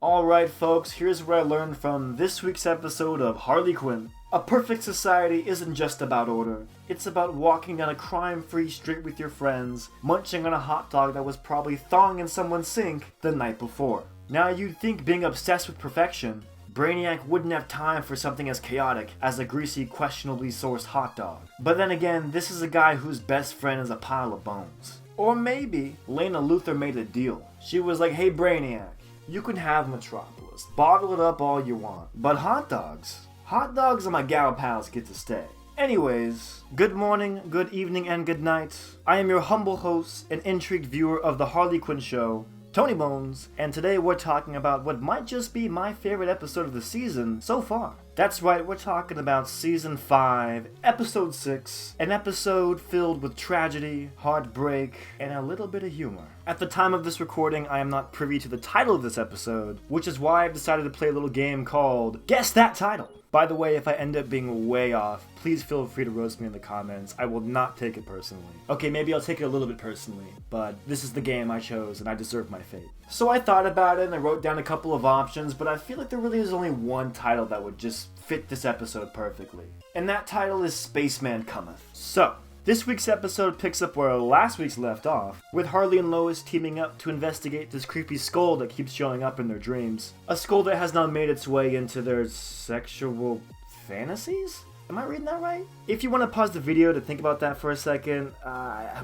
Alright folks, here's what I learned from this week's episode of Harley Quinn. A perfect society isn't just about order. It's about walking down a crime-free street with your friends, munching on a hot dog that was probably thawing in someone's sink the night before. Now you'd think being obsessed with perfection, Brainiac wouldn't have time for something as chaotic as a greasy, questionably sourced hot dog. But then again, this is a guy whose best friend is a pile of bones. Or maybe Lena Luthor made a deal. She was like, hey Brainiac, you can have Metropolis, bottle it up all you want, but hot dogs and my gal pals get to stay. Anyways, good morning, good evening, and good night. I am your humble host and intrigued viewer of the Harley Quinn show, Tony Bones, and today we're talking about what might just be my favorite episode of the season so far. That's right, we're talking about Season 5, Episode 6, an episode filled with tragedy, heartbreak, and a little bit of humor. At the time of this recording, I am not privy to the title of this episode, which is why I've decided to play a little game called Guess That Title. By the way, if I end up being way off, please feel free to roast me in the comments. I will not take it personally. Okay, maybe I'll take it a little bit personally, but this is the game I chose and I deserve my fate. So I thought about it and I wrote down a couple of options, but I feel like there really is only one title that would just fit this episode perfectly. And that title is Spaceman Cometh. So, this week's episode picks up where last week's left off, with Harley and Lois teaming up to investigate this creepy skull that keeps showing up in their dreams. A skull that has now made its way into their sexual fantasies? Am I reading that right? If you want to pause the video to think about that for a second,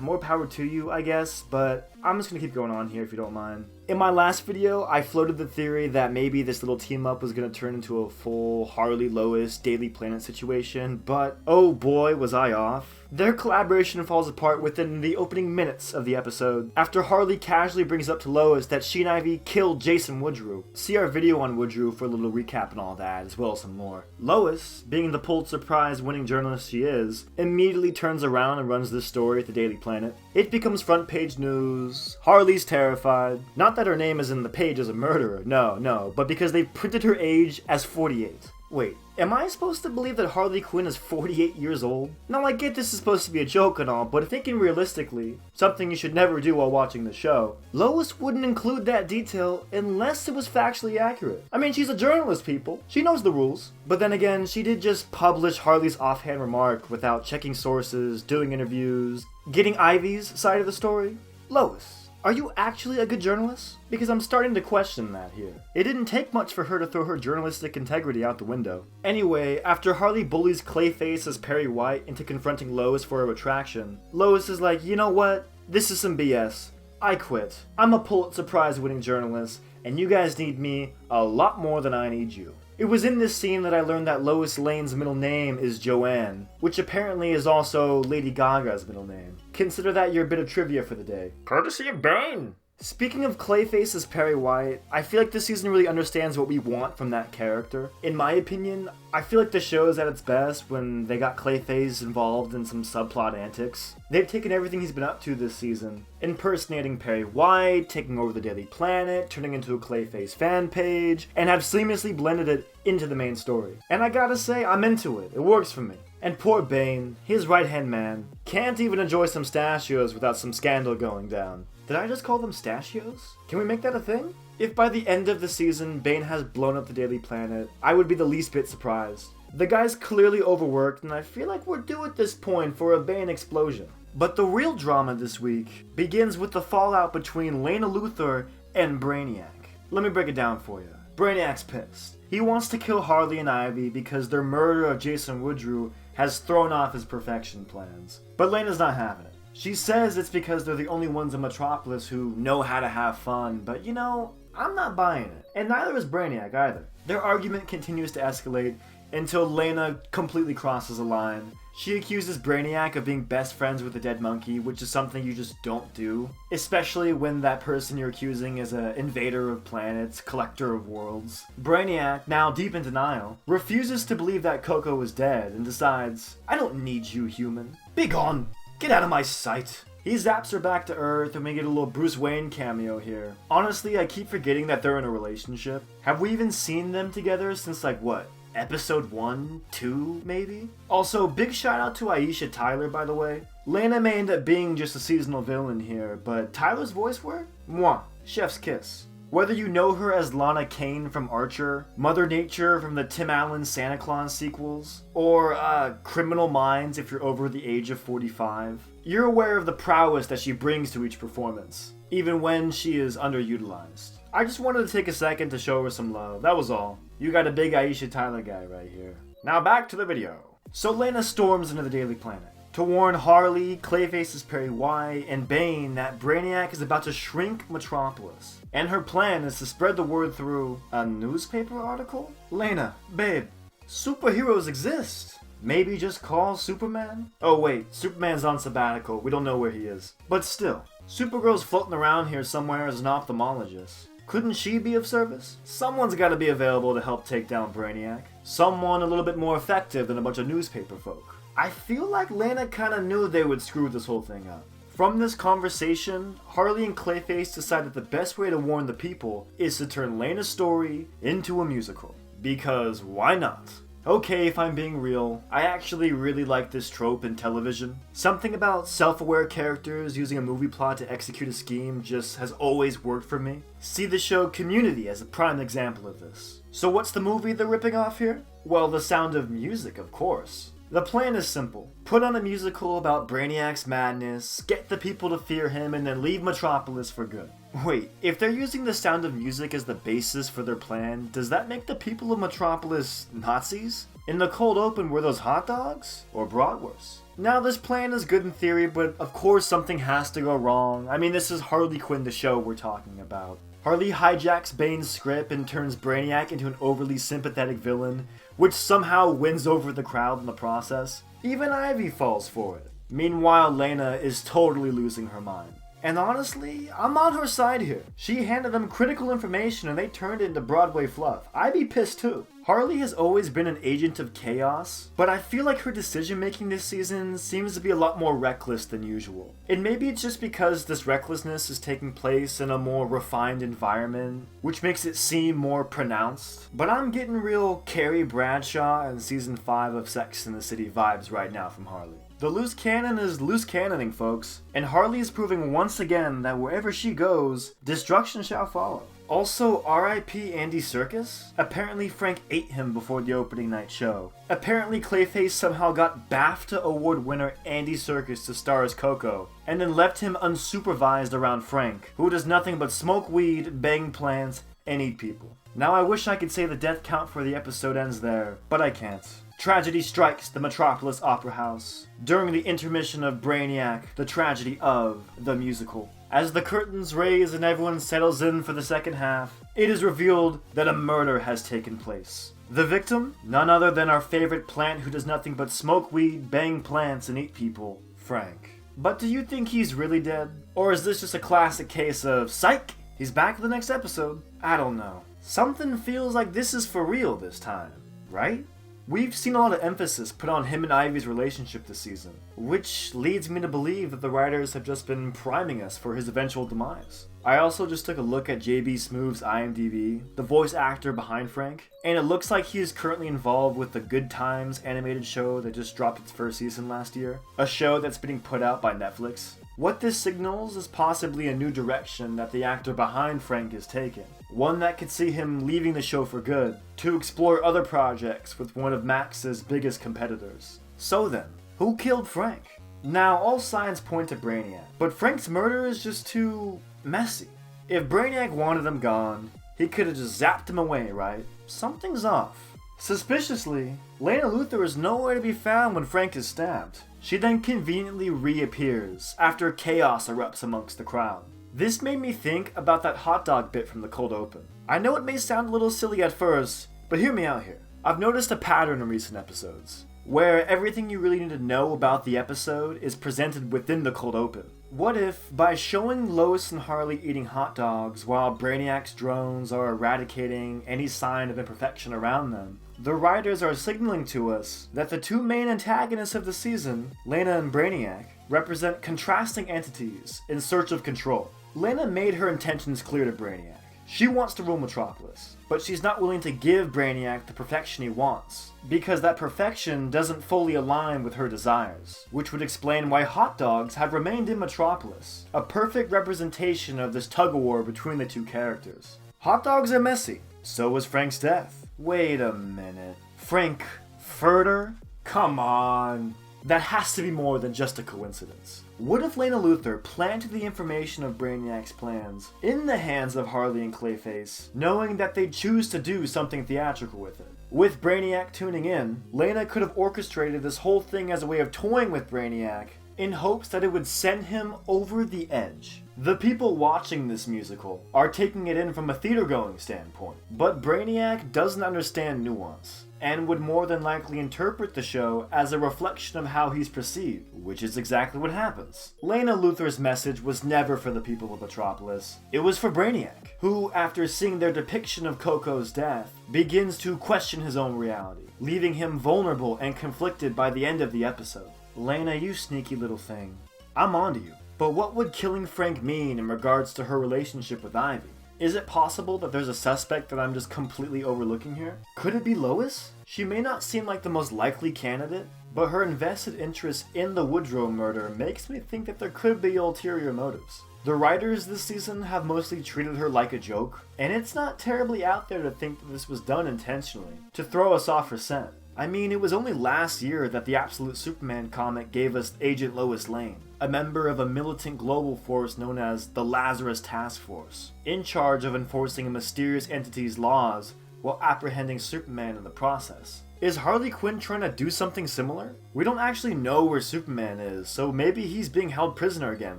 more power to you, I guess, but I'm just going to keep going on here if you don't mind. In my last video, I floated the theory that maybe this little team-up was going to turn into a full Harley-Lois Daily Planet situation, but oh boy was I off. Their collaboration falls apart within the opening minutes of the episode, after Harley casually brings up to Lois that she and Ivy killed Jason Woodrue. See our video on Woodrue for a little recap and all that, as well as some more. Lois, being the Pulitzer Prize winning journalist she is, immediately turns around and runs this story at the Daily Planet. It becomes front page news. Harley's terrified. Not that her name is in the page as a murderer, no, but because they printed her age as 48. Wait, am I supposed to believe that Harley Quinn is 48 years old? Now I get this is supposed to be a joke and all, but thinking realistically, something you should never do while watching the show, Lois wouldn't include that detail unless it was factually accurate. I mean, she's a journalist, people. She knows the rules. But then again, she did just publish Harley's offhand remark without checking sources, doing interviews, getting Ivy's side of the story. Lois, are you actually a good journalist? Because I'm starting to question that here. It didn't take much for her to throw her journalistic integrity out the window. Anyway, after Harley bullies Clayface as Perry White into confronting Lois for a retraction, Lois is like, you know what? This is some BS. I quit. I'm a Pulitzer Prize winning journalist, and you guys need me a lot more than I need you. It was in this scene that I learned that Lois Lane's middle name is Joanne, which apparently is also Lady Gaga's middle name. Consider that your bit of trivia for the day. Courtesy of Bane! Speaking of Clayface as Perry White, I feel like this season really understands what we want from that character. In my opinion, I feel like the show is at its best when they got Clayface involved in some subplot antics. They've taken everything he's been up to this season, impersonating Perry White, taking over the Daily Planet, turning into a Clayface fan page, and have seamlessly blended it into the main story. And I gotta say, I'm into it. It works for me. And poor Bane, his right-hand man, can't even enjoy some stachios without some scandal going down. Did I just call them stachios? Can we make that a thing? If by the end of the season, Bane has blown up the Daily Planet, I would be the least bit surprised. The guy's clearly overworked, and I feel like we're due at this point for a Bane explosion. But the real drama this week begins with the fallout between Lena Luthor and Brainiac. Let me break it down for you. Brainiac's pissed. He wants to kill Harley and Ivy because their murder of Jason Woodrue has thrown off his perfection plans. But Lena's not having it. She says it's because they're the only ones in Metropolis who know how to have fun, but you know, I'm not buying it. And neither is Brainiac either. Their argument continues to escalate until Lena completely crosses a line. She accuses Brainiac of being best friends with a dead monkey, which is something you just don't do. Especially when that person you're accusing is an invader of planets, collector of worlds. Brainiac, now deep in denial, refuses to believe that Coco is dead and decides, I don't need you, human. Be gone! Get out of my sight! He zaps her back to Earth and we get a little Bruce Wayne cameo here. Honestly, I keep forgetting that they're in a relationship. Have we even seen them together since like what? Episode 1, 2, maybe? Also, big shout out to Aisha Tyler, by the way. Lena may end up being just a seasonal villain here, but Tyler's voice work? Mwah. Chef's kiss. Whether you know her as Lana Kane from Archer, Mother Nature from the Tim Allen Santa Claus sequels, or Criminal Minds if you're over the age of 45, you're aware of the prowess that she brings to each performance, even when she is underutilized. I just wanted to take a second to show her some love, that was all. You got a big Aisha Tyler guy right here. Now back to the video. So Lena storms into the Daily Planet to warn Harley, Clayface's Perry White, and Bane that Brainiac is about to shrink Metropolis. And her plan is to spread the word through a newspaper article? Lena, babe, superheroes exist. Maybe just call Superman? Oh wait, Superman's on sabbatical, we don't know where he is. But still, Supergirl's floating around here somewhere as an ophthalmologist. Couldn't she be of service? Someone's gotta be available to help take down Brainiac. Someone a little bit more effective than a bunch of newspaper folk. I feel like Lena kinda knew they would screw this whole thing up. From this conversation, Harley and Clayface decided the best way to warn the people is to turn Lena's story into a musical. Because why not? Okay, if I'm being real, I actually really like this trope in television. Something about self-aware characters using a movie plot to execute a scheme just has always worked for me. See the show Community as a prime example of this. So what's the movie they're ripping off here? Well, The Sound of Music, of course. The plan is simple. Put on a musical about Brainiac's madness, get the people to fear him, and then leave Metropolis for good. Wait, if they're using The Sound of Music as the basis for their plan, does that make the people of Metropolis Nazis? In the cold open, were those hot dogs? Or bratwursts? Now, this plan is good in theory, but of course something has to go wrong. I mean, this is Harley Quinn, the show we're talking about. Harley hijacks Bane's script and turns Brainiac into an overly sympathetic villain, which somehow wins over the crowd in the process. Even Ivy falls for it. Meanwhile, Lena is totally losing her mind. And honestly, I'm on her side here. She handed them critical information and they turned it into Broadway fluff. I'd be pissed too. Harley has always been an agent of chaos, but I feel like her decision making this season seems to be a lot more reckless than usual. And maybe it's just because this recklessness is taking place in a more refined environment, which makes it seem more pronounced. But I'm getting real Carrie Bradshaw in season 5 of Sex and the City vibes right now from Harley. The loose cannon is loose cannoning, folks, and Harley is proving once again that wherever she goes, destruction shall follow. Also, R.I.P. Andy Serkis? Apparently Frank ate him before the opening night show. Apparently Clayface somehow got BAFTA award winner Andy Serkis to star as Coco, and then left him unsupervised around Frank, who does nothing but smoke weed, bang plants, and eat people. Now I wish I could say the death count for the episode ends there, but I can't. Tragedy strikes the Metropolis Opera House during the intermission of Brainiac, the tragedy of the musical. As the curtains raise and everyone settles in for the second half, it is revealed that a murder has taken place. The victim? None other than our favorite plant who does nothing but smoke weed, bang plants, and eat people, Frank. But do you think he's really dead? Or is this just a classic case of psych? He's back for the next episode? I don't know. Something feels like this is for real this time, right? We've seen a lot of emphasis put on him and Ivy's relationship this season, which leads me to believe that the writers have just been priming us for his eventual demise. I also just took a look at JB Smooth's IMDb, the voice actor behind Frank, and it looks like he is currently involved with the Good Times animated show that just dropped its first season last year, a show that's being put out by Netflix. What this signals is possibly a new direction that the actor behind Frank is taking. One that could see him leaving the show for good, to explore other projects with one of Max's biggest competitors. So then, who killed Frank? Now, all signs point to Brainiac, but Frank's murder is just too messy. If Brainiac wanted him gone, he could have just zapped him away, right? Something's off. Suspiciously, Lena Luthor is nowhere to be found when Frank is stabbed. She then conveniently reappears after chaos erupts amongst the crowd. This made me think about that hot dog bit from the cold open. I know it may sound a little silly at first, but hear me out here. I've noticed a pattern in recent episodes, where everything you really need to know about the episode is presented within the cold open. What if, by showing Lois and Harley eating hot dogs while Brainiac's drones are eradicating any sign of imperfection around them, the writers are signaling to us that the two main antagonists of the season, Lena and Brainiac, represent contrasting entities in search of control. Lena made her intentions clear to Brainiac. She wants to rule Metropolis, but she's not willing to give Brainiac the perfection he wants, because that perfection doesn't fully align with her desires, which would explain why hot dogs have remained in Metropolis, a perfect representation of this tug-of-war between the two characters. Hot dogs are messy. So was Frank's death. Wait a minute. Frank Furter? Come on. That has to be more than just a coincidence. What if Lena Luthor planted the information of Brainiac's plans in the hands of Harley and Clayface, knowing that they'd choose to do something theatrical with it? With Brainiac tuning in, Lena could have orchestrated this whole thing as a way of toying with Brainiac in hopes that it would send him over the edge. The people watching this musical are taking it in from a theater-going standpoint, but Brainiac doesn't understand nuance, and would more than likely interpret the show as a reflection of how he's perceived, which is exactly what happens. Lena Luthor's message was never for the people of Metropolis. It was for Brainiac, who, after seeing their depiction of Coco's death, begins to question his own reality, leaving him vulnerable and conflicted by the end of the episode. Lena, you sneaky little thing. I'm onto you. But what would killing Frank mean in regards to her relationship with Ivy? Is it possible that there's a suspect that I'm just completely overlooking here? Could it be Lois? She may not seem like the most likely candidate, but her invested interest in the Woodrow murder makes me think that there could be ulterior motives. The writers this season have mostly treated her like a joke, and it's not terribly out there to think that this was done intentionally, to throw us off her scent. I mean, it was only last year that the Absolute Superman comic gave us Agent Lois Lane, a member of a militant global force known as the Lazarus Task Force, in charge of enforcing a mysterious entity's laws while apprehending Superman in the process. Is Harley Quinn trying to do something similar? We don't actually know where Superman is, so maybe he's being held prisoner again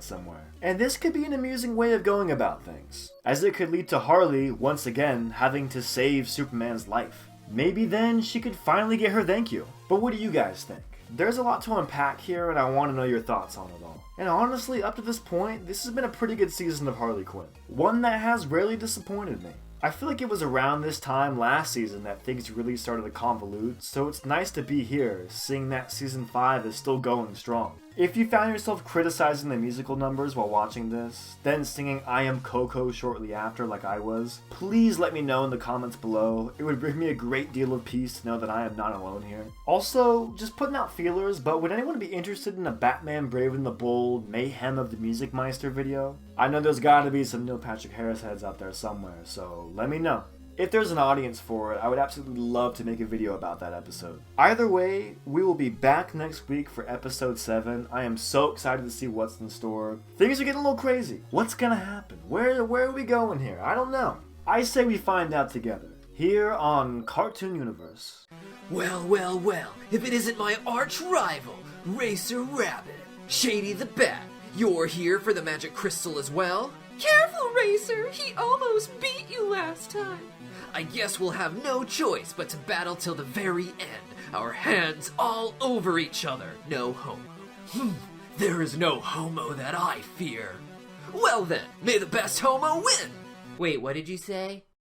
somewhere. And this could be an amusing way of going about things, as it could lead to Harley, once again, having to save Superman's life. Maybe then she could finally get her thank you. But what do you guys think? There's a lot to unpack here, and I want to know your thoughts on it all. And honestly, up to this point, this has been a pretty good season of Harley Quinn. One that has rarely disappointed me. I feel like it was around this time last season that things really started to convolute, so it's nice to be here, seeing that Season 5 is still going strong. If you found yourself criticizing the musical numbers while watching this, then singing I Am Coco shortly after like I was, please let me know in the comments below. It would bring me a great deal of peace to know that I am not alone here. Also, just putting out feelers, but would anyone be interested in a Batman Brave and the Bold Mayhem of the Music Meister video? I know there's gotta be some Neil Patrick Harris heads out there somewhere, so let me know. If there's an audience for it, I would absolutely love to make a video about that episode. Either way, we will be back next week for episode 7. I am so excited to see what's in store. Things are getting a little crazy. What's gonna happen? Where are we going here? I don't know. I say we find out together, here on Cartoon Universe. Well, well, well, if it isn't my arch rival, Racer Rabbit, Shady the Bat, you're here for the magic crystal as well? Careful, Racer! He almost beat you last time. I guess we'll have no choice but to battle till the very end, our hands all over each other. No homo. There is no homo that I fear. Well then, may the best homo win! Wait, what did you say?